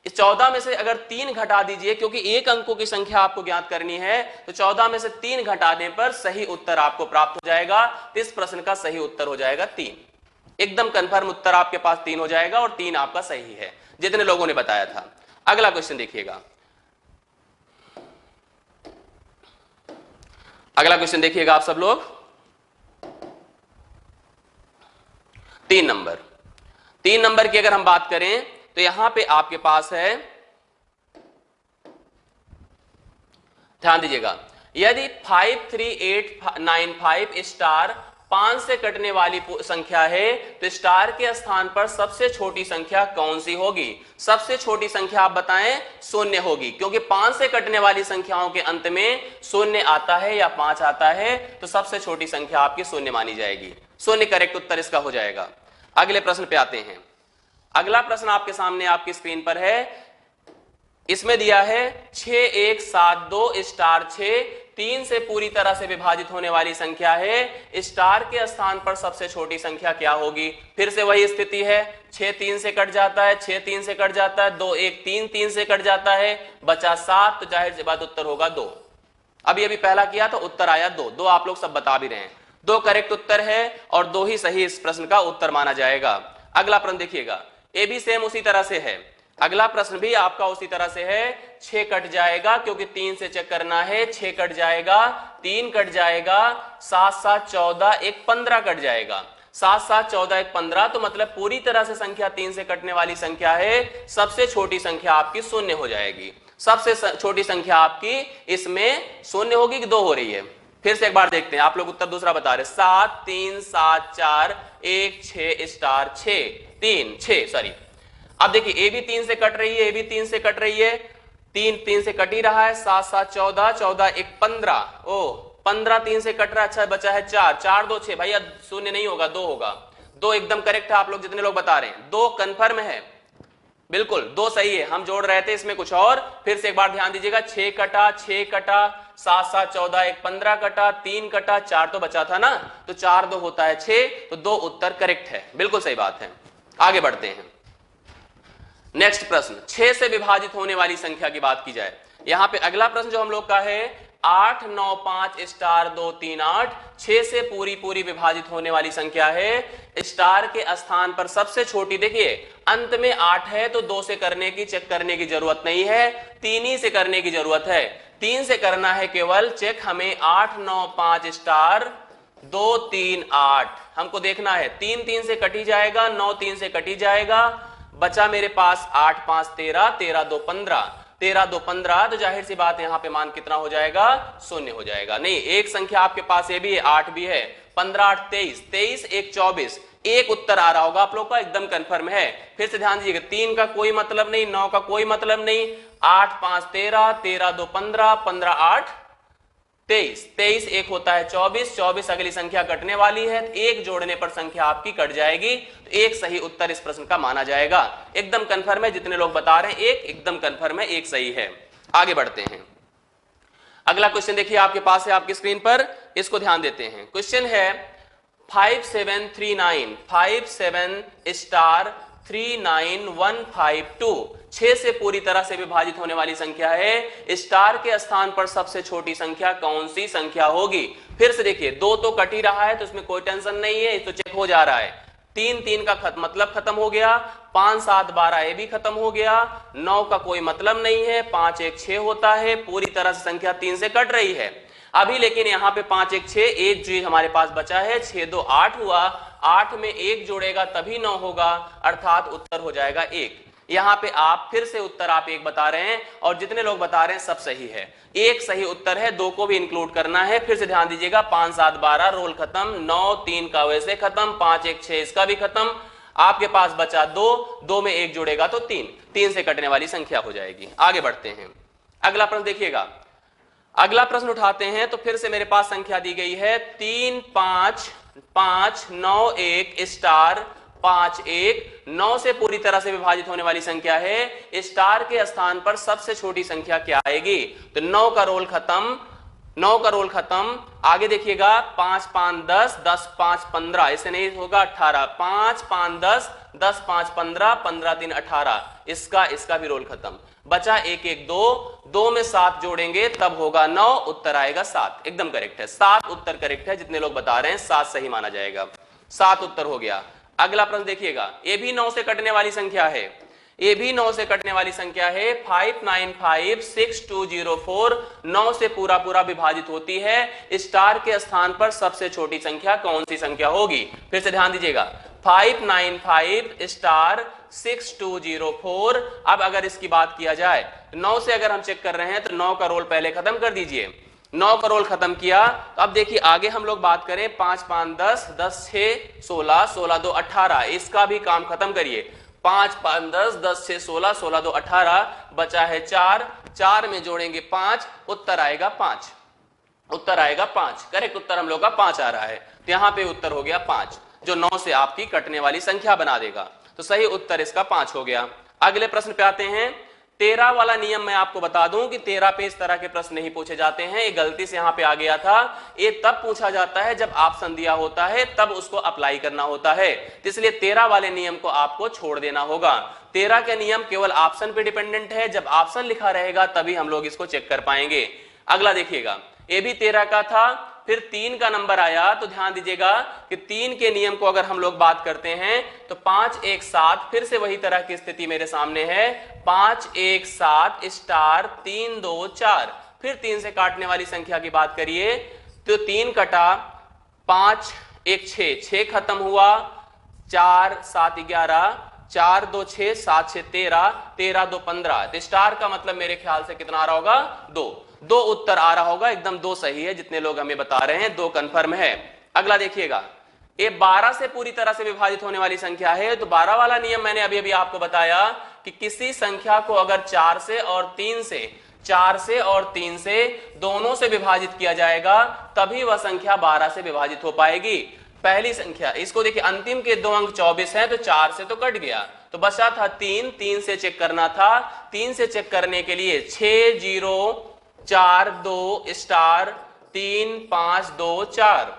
S1: इस 14 में से अगर 3 घटा दीजिए, क्योंकि एक अंकों की संख्या आपको ज्ञात करनी है, तो 14 में से 3 घटाने पर सही उत्तर आपको प्राप्त हो जाएगा। इस प्रश्न का सही उत्तर हो जाएगा 3। एकदम कंफर्म उत्तर आपके पास 3 हो जाएगा और 3 आपका सही है, जितने लोगों ने बताया था। अगला क्वेश्चन देखिएगा, अगला क्वेश्चन देखिएगा आप सब लोग। 3 नंबर की अगर हम बात करें तो यहां पे आपके पास है, ध्यान दीजिएगा, यदि 53895 स्टार 5 से कटने वाली संख्या है, तो स्टार के स्थान पर सबसे छोटी संख्या कौन सी होगी। सबसे छोटी संख्या आप बताएं, 0 होगी, क्योंकि 5 से कटने वाली संख्याओं के अंत में 0 आता है या 5 आता है, तो सबसे छोटी संख्या आपकी 0 मानी जाएगी। 0 करेक्ट उत्तर इसका हो जाएगा। अगले प्रश्न पे आते हैं। अगला प्रश्न आपके सामने आपकी स्क्रीन पर है, इसमें दिया है 6 1 7 2 स्टार 6 3 से पूरी तरह से विभाजित होने वाली संख्या है, स्टार के स्थान पर सबसे छोटी संख्या क्या होगी। फिर से वही स्थिति है, 6 3 से कट जाता है, 6 3 से कट जाता है, 2 1 3 3 से कट जाता है, बचा 7, तो जाहिर सी बात उत्तर होगा 2। अभी अभी पहला किया तो उत्तर आया 2। 2 आप लोग सब बता भी रहे हैं, 2 करेक्ट उत्तर है और 2 ही सही इस प्रश्न का उत्तर माना जाएगा। अगला प्रश्न देखिएगा, ये भी सेम उसी तरह से है। अगला प्रश्न भी आपका उसी तरह से है, 6 कट जाएगा क्योंकि 3 से चेक करना है, 6 कट जाएगा, 3 कट जाएगा, 7 7 14 1 15 कट जाएगा, 7 7 14 1 15, तो मतलब पूरी तरह से संख्या 3 से कटने वाली संख्या है, सबसे छोटी संख्या आपकी 0 हो जाएगी। सबसे छोटी संख्या आपकी इसमें 0 होगी कि 2 हो रही है। फिर से एक बार देखते हैं, आप लोग उत्तर दूसरा बता रहे, 7 3 7 4 1 6 स्टार 6 3 6 सॉरी। अब देखिए ए भी 3 से कट रही है, ए भी 3 से कट रही है, 3 3 से कट ही रहा है, 7 7 14 14 1 15, ओ 15 3 से कट रहा है, अच्छा बचा है 4 4 2 6, भैया 0 नहीं होगा 2 होगा। 2 एकदम करेक्ट है, आप लोग जितने लोग बता रहे हैं 2 कंफर्म है, बिल्कुल 2 सही है। हम जोड़ रहे थे इसमें कुछ और, फिर से एक बार ध्यान दीजिएगा, 6 कटा 6 कटा, 7 7 14 1 15 कटा, 3 कटा, 4 तो बचा था ना, तो 4 2 होता है 6, तो 2 उत्तर करेक्ट है, बिल्कुल सही बात है। आगे बढ़ते हैं। नेक्स्ट प्रश्न, 6 से विभाजित होने वाली संख्या की बात की जाए। यहां पे अगला प्रश्न जो हम लोग का है 8 9 5 स्टार 2 3 8, 6 से पूरी विभाजित होने वाली संख्या है, स्टार के स्थान पर सबसे छोटी, देखिए अंत में 8 है तो 2 से करने की चेक करने की जरूरत नहीं है, 3 ही से करने की जरूरत है, 3 से करना है केवल चेक हमें। 8 9 5 स्टार 2 3 8 हमको देखना है, 3 3 से कटी जाएगा, 9 3 से कटी जाएगा, बचा मेरे पास 8 5 13, 13 2 15, 13 2 15, तो जाहिर सी बात है यहां पे मान कितना हो जाएगा, शून्य हो जाएगा। नहीं, एक संख्या आपके पास ये भी है, 8 भी है, 15 8 23, 23 1 24, एक उत्तर आ रहा होगा आप लोग का, एकदम कंफर्म है। फिर से ध्यान दीजिएगा, 3 का कोई मतलब नहीं, 9 का कोई मतलब नहीं, 8 5 13, 13 2 15, 15 8 23, 23 एक होता है 24, 24 अगली संख्या कटने वाली है, एक जोड़ने पर संख्या आपकी कट जाएगी, तो एक सही उत्तर इस प्रश्न का माना जाएगा। एकदम कंफर्म है, जितने लोग बता रहे हैं एक एकदम कंफर्म है, एक सही है। आगे बढ़ते हैं, अगला क्वेश्चन देखिए आपके पास है आपकी स्क्रीन पर, इसको ध्यान देते हैं। क्वेश्चन है 5739, 57 स्टार 39152, 6 से पूरी तरह से विभाजित होने वाली संख्या है, स्टार के स्थान पर सबसे छोटी संख्या कौन सी संख्या होगी। फिर से देखिए, 2 तो कट ही रहा है तो इसमें कोई टेंशन नहीं है, तो चेक हो जा रहा है। 3 3 का मतलब खत्म हो गया, 5 7 12 ये भी खत्म हो गया, 9 का कोई मतलब नहीं है, 5 1 6 होता है, पूरी तरह से संख्या 3 से कट रही है अभी। लेकिन यहाँ पे 5 1 6, एक चीज हमारे पास बचा है, 6 2 8 हुआ, 8 में एक जोड़ेगा तभी 9 होगा, अर्थात उत्तर हो जाएगा 1। यहाँ पे आप फिर से उत्तर आप 1 बता रहे हैं और जितने लोग बता रहे हैं सब सही है, एक सही उत्तर है, 2 को भी इंक्लूड करना है। फिर से ध्यान दीजिएगा, 5 7 12 रोल खत्म, 9 3 का वैसे खत्म, 5 1 6 इसका भी खत्म, आपके पास बचा 2, 2 में एक जोड़ेगा तो 3, 3 से कटने वाली संख्या हो जाएगी। आगे बढ़ते हैं, अगला प्रश्न देखिएगा, अगला प्रश्न उठाते हैं। तो फिर से मेरे पास संख्या दी गई है 3 5 5 9 1 स्टार 5 1, 9 से पूरी तरह से विभाजित होने वाली संख्या है, स्टार के स्थान पर सबसे छोटी संख्या क्या आएगी। तो 9 का रोल खत्म, 9 का रोल खत्म, आगे देखिएगा 5 5 10, 10 5 15, इसे नहीं होगा 18, 5 5 10, 10 5 15, 15 3 18, इसका भी रोल खत्म, बचा 1 1 2, 2 में 7 जोड़ेंगे तब होगा 9, उत्तर आएगा 7, एकदम करेक्ट है, 7 उत्तर करेक्ट है, जितने लोग बता रहे हैं 7 सही माना जाएगा, 7 उत्तर हो गया। अगला प्रश्न देखिएगा, ये भी 9 से कटने वाली संख्या है, ये भी 9 से कटने वाली संख्या है, 5956 9 से पूरा विभाजित होती है, स्टार के स्थान पर सबसे छोटी संख्या कौन सी संख्या होगी। फिर से ध्यान दीजिएगा, 595 स्टार 6204। अब अगर इसकी बात किया जाए, 9 से अगर हम चेक कर रहे हैं तो 9 का रोल पहले खत्म कर दीजिए, 9 का रोल खत्म किया, तो अब देखिए आगे हम लोग बात करें 5 5 10, 10 6 16, 16 2 18, इसका भी काम खत्म करिए, 5 5 10, 10 6 16, 16 2 18, बचा है 4, 4 में जोड़ेंगे 5, उत्तर आएगा 5, उत्तर आएगा 5, करेक्ट उत्तर हम लोग का 5 आ रहा है, तो यहां पे उत्तर हो गया 5, जो 9 से आपकी कटने वाली संख्या बना देगा, तो सही उत्तर इसका 5 हो गया। अगले प्रश्न पे आते हैं। 13 वाला नियम मैं आपको बता दूं कि 13 पे इस तरह के प्रश्न नहीं पूछे जाते हैं, ये गलती से यहां पे आ गया था, ये तब पूछा जाता है जब ऑप्शन दिया होता है, तब उसको अप्लाई करना होता है, तो इसलिए 13 वाले नियम को आपको छोड़ देना होगा। 13 का नियम केवल ऑप्शन पे डिपेंडेंट है, जब ऑप्शन लिखा रहेगा तभी हम लोग इसको चेक कर पाएंगे। अगला देखिएगा, ये भी 13 का था, फिर 3 का नंबर आया, तो ध्यान दीजिएगा कि 3 के नियम को अगर हम लोग बात करते हैं तो 5 1 7, फिर से वही तरह की स्थिति मेरे सामने है, 5 1 7 स्टार 3 2 4, फिर 3 से काटने वाली संख्या की बात करिए तो 3 कटा, 5 1 6, 6 खत्म हुआ, 4 7 11, 4 2 6, 7 6 13, 13 2 15, तो स्टार का मतलब मेरे ख्याल से कितना आ रहा होगा, 2 उत्तर आ रहा होगा, एकदम 2 सही है, जितने लोग हमें बता रहे हैं 2 कंफर्म है। अगला देखिएगा, ये 12 से पूरी तरह से विभाजित होने वाली संख्या है, तो 12 वाला नियम मैंने अभी अभी आपको बताया कि किसी संख्या को अगर 4 से और 3 से दोनों से विभाजित किया जाएगा तभी वह संख्या 12 से विभाजित हो पाएगी। पहली संख्या, इसको देखिए अंतिम के 2 अंक 24 हैं, तो 4 से तो कट गया, तो बचा था 3 से चेक करना था, 3 से चेक करने के लिए 6 0 4 2 स्टार 3 5 2 4,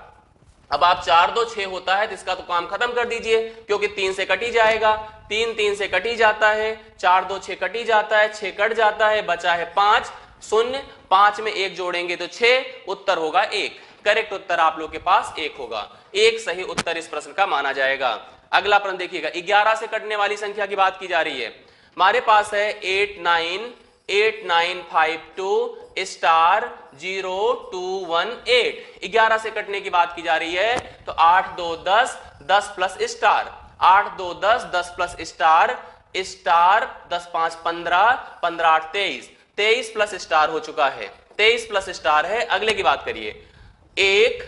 S1: अब आप 4 2 6 होता है तो इसका तो काम खत्म कर दीजिए, क्योंकि 3 से कटी जाएगा, 3 3 से कटी जाता है, 4 2 6 कटी जाता है, 6 कट जाता है, बचा है 5 0, 5 में 1 जोड़ेंगे तो 6, उत्तर होगा 1, करेक्ट उत्तर आप लोग के पास 1 होगा, 1 सही उत्तर इस प्रश्न का माना जाएगा। अगला प्रश्न देखिएगा, 11 से कटने वाली संख्या की बात की जा रही है, हमारे पास है 8952 स्टार 0218, 11 से कटने की बात की जा रही है, तो 8 2 10, 10 plus star, 8 2 10, 10 plus star star 10 5 15, 15 8 23, 23 plus star हो चुका है, 23 प्लस स्टार है। अगले की बात करिए, 1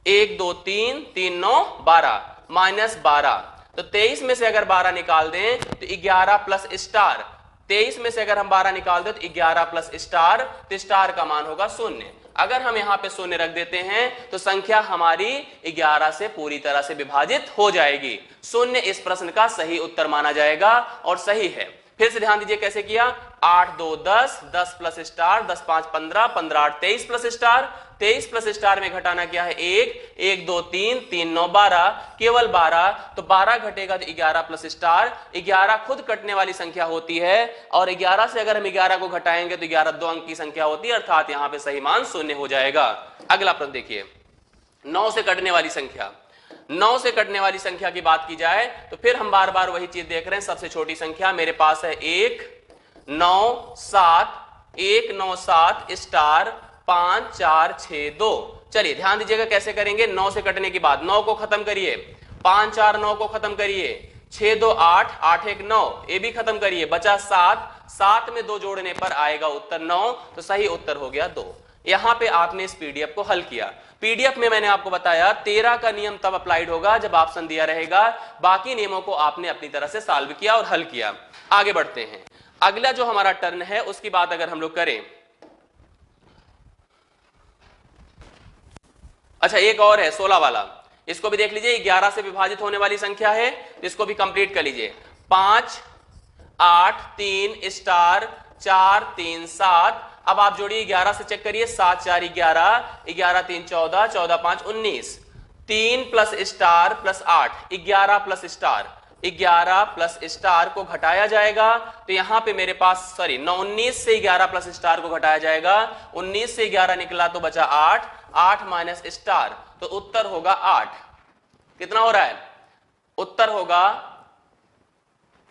S1: 1 2 3 3 9 12 माइनस 12, तो 23 में से अगर 12 निकाल दें तो 11 प्लस स्टार, 23 में से अगर हम 12 निकाल दें तो 11 प्लस स्टार, तो स्टार का मान होगा 0। अगर हम यहां पे 0 रख देते हैं तो संख्या हमारी 11 से पूरी तरह से विभाजित हो जाएगी। 0 इस प्रश्न का सही उत्तर माना जाएगा और सही है। फिर से ध्यान दीजिए कैसे किया, 8 2 10, 10 plus star, 10 5 15, 15 8 23 plus star, 23 plus star में घटाना क्या है 1, 1 2 3, 3 9 12, केवल 12, तो 12 घटेगा तो 11 प्लस स्टार। 11 खुद कटने वाली संख्या होती है और 11 से अगर हम 11 को घटाएंगे तो 11 दो अंक की संख्या होती है, अर्थात यहां पे सही मान 0 हो जाएगा। अगला प्रश्न देखिए, 9 से कटने वाली संख्या, 9 से कटने वाली संख्या की बात की जाए तो फिर हम बार बार वही चीज देख रहे हैं। सबसे छोटी संख्या मेरे पास है 1 9 7, 1 9 7 स्टार 5 4 6 2। चलिए ध्यान दीजिएगा कैसे करेंगे। 9 से कटने की बाद 9 को खत्म करिए, 5 4 9 को खत्म करिए, 6 2 8, 8 1 9, ये भी खत्म करिए, बचा 7, 7 में 2 जोड़ने पर आएगा उत्तर 9, तो सही उत्तर हो गया 2। यहां पे आपने इस पीडीएफ को हल किया। पीडीएफ में मैंने आपको बताया 13 का नियम तब अप्लाइड होगा जब ऑप्शन दिया रहेगा, बाकी नियमों को आपने अपनी तरह से सॉल्व किया और हल किया। आगे बढ़ते हैं, अगला जो हमारा टर्न है उसकी बात अगर हम लोग करें, अच्छा एक और है 16 वाला, इसको भी देख लीजिए। 11 से विभाजित होने वाली संख्या है, इसको भी कंप्लीट कर लीजिए। 5 8 3 स्टार 4 3 7, अब आप जोड़िए 11 से चेक करिए, 7 4 11, 11 3 14, 14 5 19, 3 plus star plus 8, 11 plus star, 11 plus star को घटाया जाएगा तो यहां पे मेरे पास 19 से 11 प्लस स्टार को घटाया जाएगा, 19 से 11 निकला तो बचा 8, 8 माइनस स्टार, तो उत्तर होगा 8। कितना हो रहा है उत्तर होगा,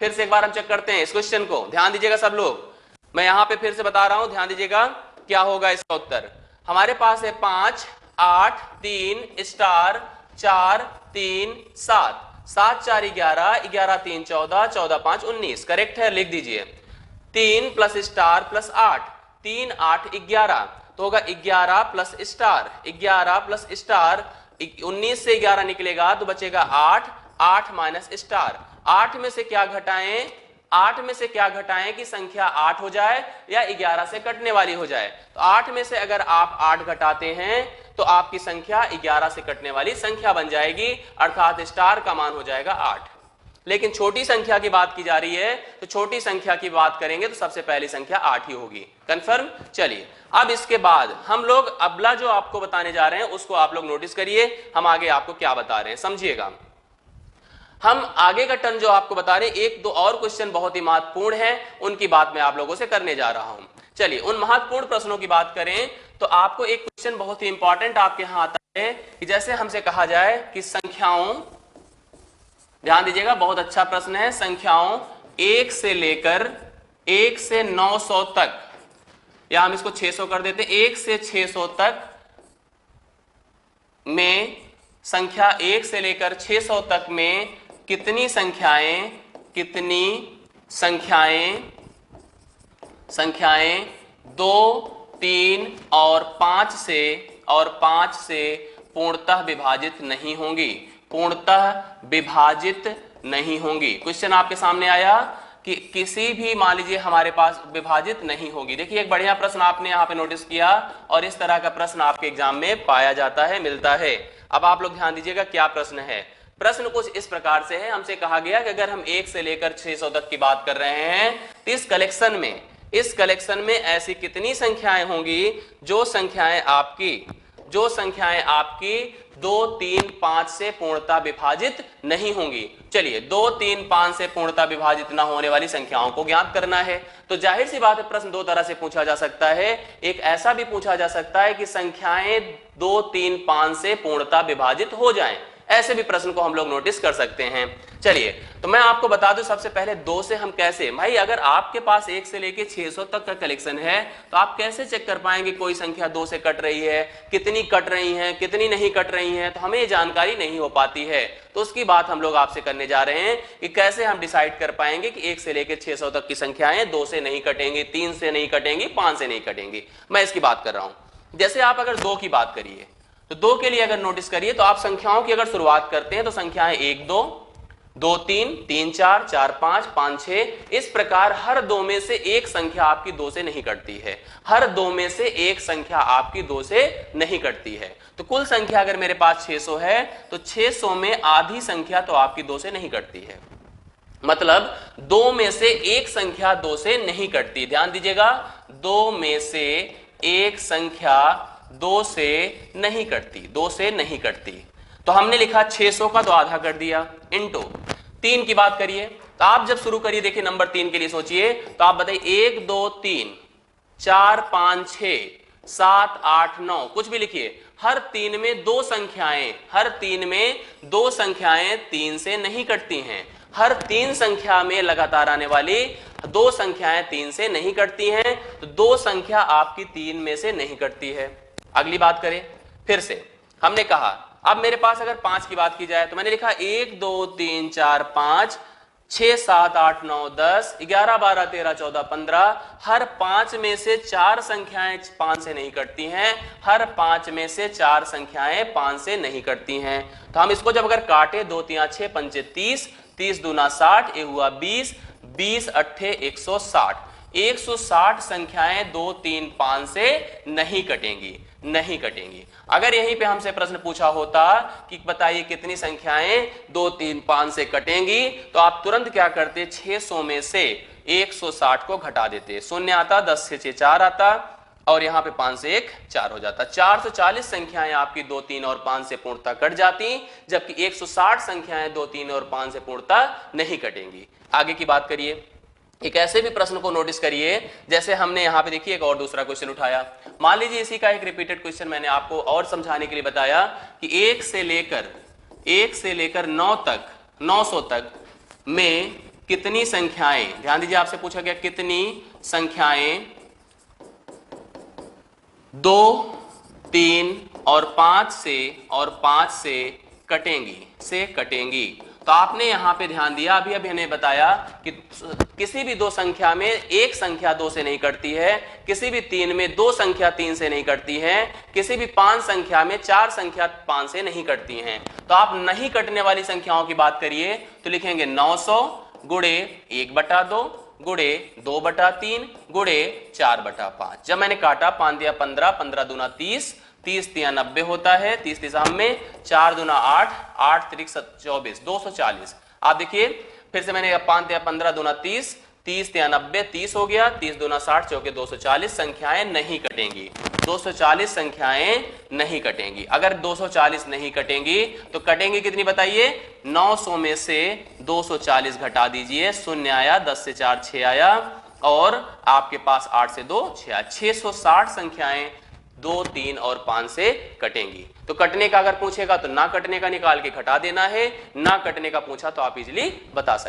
S1: फिर से एक बार हम चेक करते हैं इस क्वेश्चन को, ध्यान दीजिएगा सब लोग, मैं यहां पे फिर से बता रहा हूं, ध्यान दीजिएगा क्या होगा इसका उत्तर। हमारे पास है 5 8 3 स्टार 4 3 7, 7 4 11, 11 3 14, 14 5 19, करेक्ट है, लिख दीजिए। 3 प्लस स्टार प्लस 8, 3 8 11, तो होगा 11 प्लस स्टार, 11 प्लस स्टार, 19 से 11 निकलेगा तो बचेगा 8, 8 माइनस स्टार। 8 में से क्या घटाएं, 8 में से क्या घटाएं कि संख्या 8 हो जाए या 11 से कटने वाली हो जाए, तो 8 में से अगर आप 8 घटाते हैं तो आपकी संख्या 11 से कटने वाली संख्या बन जाएगी, अर्थात स्टार का मान हो जाएगा 8। लेकिन छोटी संख्या की बात की जा रही है, तो छोटी संख्या की बात करेंगे तो सबसे पहली संख्या 8 ही होगी, कंफर्म। चलिए अब इसके बाद हम लोग अगला जो आपको बताने जा रहे हैं उसको आप लोग नोटिस करिए, हम आगे आपको क्या बता रहे हैं समझिएगा। हम आगे का टर्न जो आपको बता रहे हैं, एक दो और क्वेश्चन बहुत ही महत्वपूर्ण है, उनकी बात मैं आप लोगों से करने जा रहा हूं। चलिए उन महत्वपूर्ण प्रश्नों की बात करें तो आपको एक क्वेश्चन बहुत ही इंपॉर्टेंट आपके यहां आता है कि जैसे हमसे कहा जाए कि संख्याओं, ध्यान दीजिएगा बहुत अच्छा प्रश्न है, संख्याओं 1 से लेकर 1 से 900 तक, या हम इसको 600 कर देते, 1 से 600 तक में संख्या 1 से लेकर 600 तक में कितनी संख्याएं 2 3 और 5 से पूर्णतः विभाजित नहीं होंगी, पूर्णतः विभाजित नहीं होंगी। क्वेश्चन आपके सामने आया कि किसी भी, मान लीजिए हमारे पास विभाजित नहीं होगी। देखिए एक बढ़िया प्रश्न आपने यहाँ पे नोटिस किया और इस तरह का प्रश्न आपके एग्जाम में पाया जाता है, मिलता है। अब आप लोग ध्यान दीजिएगा क्या प्रश्न है। प्रश्न कुछ इस प्रकार से है, हमसे कहा गया कि अगर हम 1 से लेकर 600 तक की बात कर रहे हैं तो इस कलेक्शन में ऐसी कितनी संख्याएं होंगी जो संख्याएं आपकी 2 3 5 से पूर्णतः विभाजित नहीं होंगी। चलिए 2 3 5 से पूर्णतः विभाजित ना होने वाली संख्याओं को ज्ञात करना है। तो जाहिर सी बात है प्रश्न दो तरह से पूछा जा सकता है, एक ऐसा भी पूछा जा सकता है कि संख्याएं 2 3 5 से पूर्णतः विभाजित हो जाएं, ऐसे भी प्रश्न को हम लोग नोटिस कर सकते हैं। चलिए, तो मैं आपको बता दूं सबसे पहले 2 से हम कैसे, भाई अगर आपके पास 1 से लेके 600 तक का कलेक्शन है तो आप कैसे चेक कर पाएंगे कोई संख्या 2 से कट रही है, कितनी कट रही है, कितनी नहीं कट रही है, तो हमें जानकारी नहीं हो पाती है। तो उसकी बात हम लोग आपसे करने जा रहे हैं कि कैसे हम डिसाइड कर पाएंगे कि 1 से लेकर 600 तक की संख्याएं 2 से नहीं कटेंगी, 3 से नहीं कटेंगी, 5 से नहीं कटेंगी। मैं इसकी बात कर रहा हूं। जैसे आप अगर 2 की बात करिए तो 2 के लिए अगर नोटिस करिए तो आप संख्याओं की अगर शुरुआत करते हैं तो संख्याएं 1 2, 2 3, 3 4, 4 5, 5 6, इस प्रकार हर 2 में से एक संख्या आपकी 2 से नहीं कटती है। हर 2 में से एक संख्या आपकी 2 से नहीं कटती है। तो कुल संख्या अगर मेरे पास 600 है तो 600 में आधी संख्या तो आपकी 2 से नहीं कटती है। मतलब 2 में से एक संख्या 2 से नहीं कटती। ध्यान दीजिएगा, 2 में से एक संख्या 2 से नहीं कटती, 2 से नहीं कटती। तो हमने लिखा 600 का तो आधा कर दिया, इनटू 3 की बात करिए तो आप जब शुरू करिए, देखिए नंबर 3 के लिए सोचिए तो आप बताइए 1 2 3 4 5 6 7 8 9 कुछ भी लिखिए। हर 3 में 2 संख्याएं, हर 3 में 2 संख्याएं 3 से नहीं कटती हैं। हर 3 संख्या में लगातार आने वाली 2 संख्याएं 3 से नहीं कटती हैं। तो 2 संख्या आपकी 3 में से नहीं कटती है। अगली बात करें फिर से, हमने कहा अब मेरे पास अगर 5 की बात की जाए तो मैंने लिखा 1 2 3 4 5 6 7 8 9 10 11 12 13 14 15। हर 5 में से 4 संख्याएं 5 से नहीं कटती हैं। हर 5 में से 4 संख्याएं 5 से नहीं कटती हैं। तो हम इसको जब अगर काटे 2 3 6 पंचे 30, 30 दूना 60, ये हुआ 20, 20 अट्ठे 160। 160 संख्याएं 2 3 5 से नहीं कटेंगी, नहीं कटेंगी। अगर यहीं पे हमसे प्रश्न पूछा होता कि बताइए कितनी संख्याएं 2 3 5 से कटेंगी, तो आप तुरंत क्या करते, 600 में से 160 को घटा देते। शून्य आता, 10 से 6 4 आता, और यहां पे 5 से 1 4 हो जाता। 440 संख्याएं आपकी 2 3 और 5 से पूर्णतः कट जाती, जबकि 160 संख्याएं 2 3 और 5 से पूर्णतः नहीं कटेंगी। आगे की बात करिए, एक ऐसे भी प्रश्न को नोटिस करिए, जैसे हमने यहाँ पे देखिए एक और दूसरा क्वेश्चन उठाया। मान लीजिए इसी का एक रिपीटेड क्वेश्चन मैंने आपको और समझाने के लिए बताया कि 1 से लेकर 9 तक, 900 तक में कितनी संख्याएं, ध्यान दीजिए आपसे पूछा गया कितनी संख्याएं 2 3 और 5 से कटेंगी। तो आपने यहां पे ध्यान दिया, अभी हमने बताया कि किसी भी 2 संख्या में एक संख्या 2 से नहीं कटती है, किसी भी 3 में 2 संख्या 3 से नहीं कटती है, किसी भी 5 संख्या में 4 संख्या 5 से नहीं कटती हैं। तो आप नहीं कटने वाली संख्याओं की बात करिए तो लिखेंगे 900 गुणे 1/2 गुणे 2/3 गुणे 4/5। जब मैंने काटा 5 दिया 15, 15 दूना 30, 30 तिया 90 होता है, 30 दिशा में 4 दूना 8, 8 त्रिक 24, 240। आप देखिए फिर से मैंने 5 दिया 15 दूना 30, 30 तिया 90, 30 हो गया, 30 दूना 60 चौके 240 संख्याएं नहीं कटेंगी। 240 संख्याएं नहीं कटेंगी। अगर 240 नहीं कटेंगी तो कटेंगी कितनी बताइए, 900 में से 240 घटा दीजिए, शून्य आया, 10 से 4 6 आया, और आपके पास 8 से 2 6 आया। 660 संख्याएं 2 3 और 5 से कटेंगी। तो कटने का अगर पूछेगा तो ना कटने का निकाल के घटा देना है, ना कटने का पूछा तो आप इजीली बता सकते हैं।